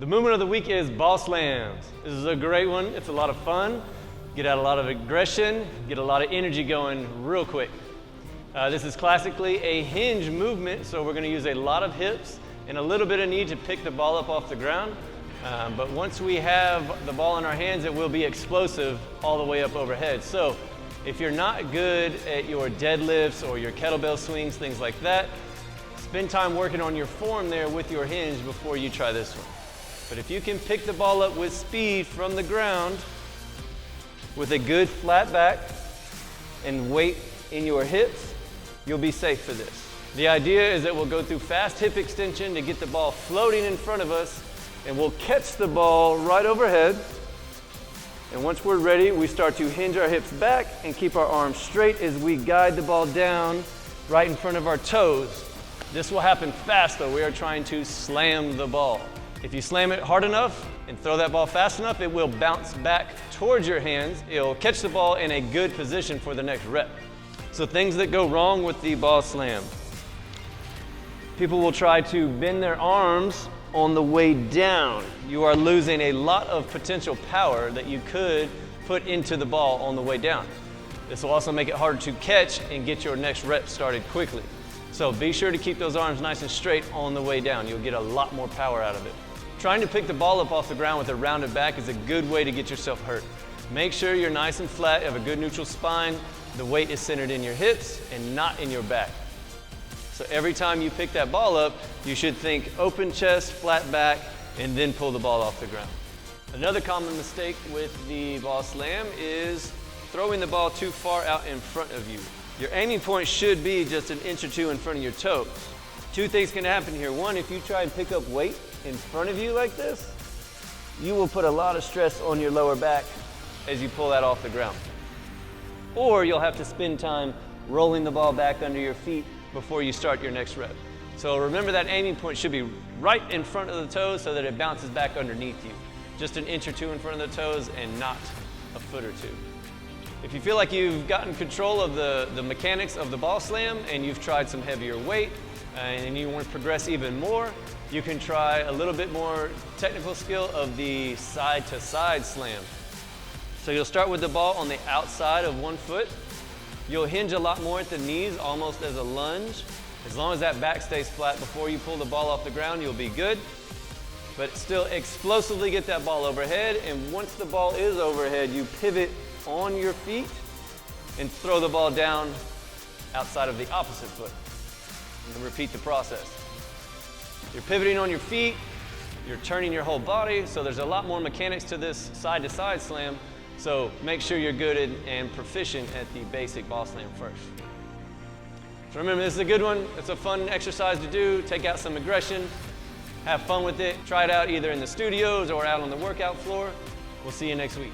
The movement of the week is ball slams. This is a great one. It's a lot of fun. Get out a lot of aggression, get a lot of energy going real quick. This is classically a hinge movement, so we're going to use a lot of hips and a little bit of knee to pick the ball up off the ground. But once we have the ball in our hands, it will be explosive all the way up overhead. So if you're not good at your deadlifts or your kettlebell swings, things like that, spend time working on your form there with your hinge before you try this one. But if you can pick the ball up with speed from the ground with a good flat back and weight in your hips, you'll be safe for this. The idea is that we'll go through fast hip extension to get the ball floating in front of us, and we'll catch the ball right overhead. And once we're ready, we start to hinge our hips back and keep our arms straight as we guide the ball down right in front of our toes. This will happen fast though. We are trying to slam the ball. If you slam it hard enough and throw that ball fast enough, it will bounce back towards your hands. It'll catch the ball in a good position for the next rep. So things that go wrong with the ball slam. People will try to bend their arms on the way down. You are losing a lot of potential power that you could put into the ball on the way down. This will also make it harder to catch and get your next rep started quickly. So be sure to keep those arms nice and straight on the way down. You'll get a lot more power out of it. Trying to pick the ball up off the ground with a rounded back is a good way to get yourself hurt. Make sure you're nice and flat, you have a good neutral spine, the weight is centered in your hips and not in your back. So every time you pick that ball up, you should think open chest, flat back, and then pull the ball off the ground. Another common mistake with the ball slam is throwing the ball too far out in front of you. Your aiming point should be just an inch or two in front of your toes. Two things can happen here. One, if you try and pick up weight in front of you like this, you will put a lot of stress on your lower back as you pull that off the ground. Or you'll have to spend time rolling the ball back under your feet before you start your next rep. So remember that aiming point should be right in front of the toes so that it bounces back underneath you. Just an inch or two in front of the toes and not a foot or two. If you feel like you've gotten control of the mechanics of the ball slam and you've tried some heavier weight and you want to progress even more, you can try a little bit more technical skill of the side-to-side slam. So you'll start with the ball on the outside of one foot. You'll hinge a lot more at the knees, almost as a lunge. As long as that back stays flat before you pull the ball off the ground, you'll be good. But still explosively get that ball overhead, and once the ball is overhead, you pivot on your feet and throw the ball down outside of the opposite foot. And repeat the process. You're pivoting on your feet, you're turning your whole body, so there's a lot more mechanics to this side-to-side slam, so make sure you're good and proficient at the basic ball slam first. So remember, this is a good one. It's a fun exercise to do. Take out some aggression, have fun with it. Try it out either in the studios or out on the workout floor. We'll see you next week.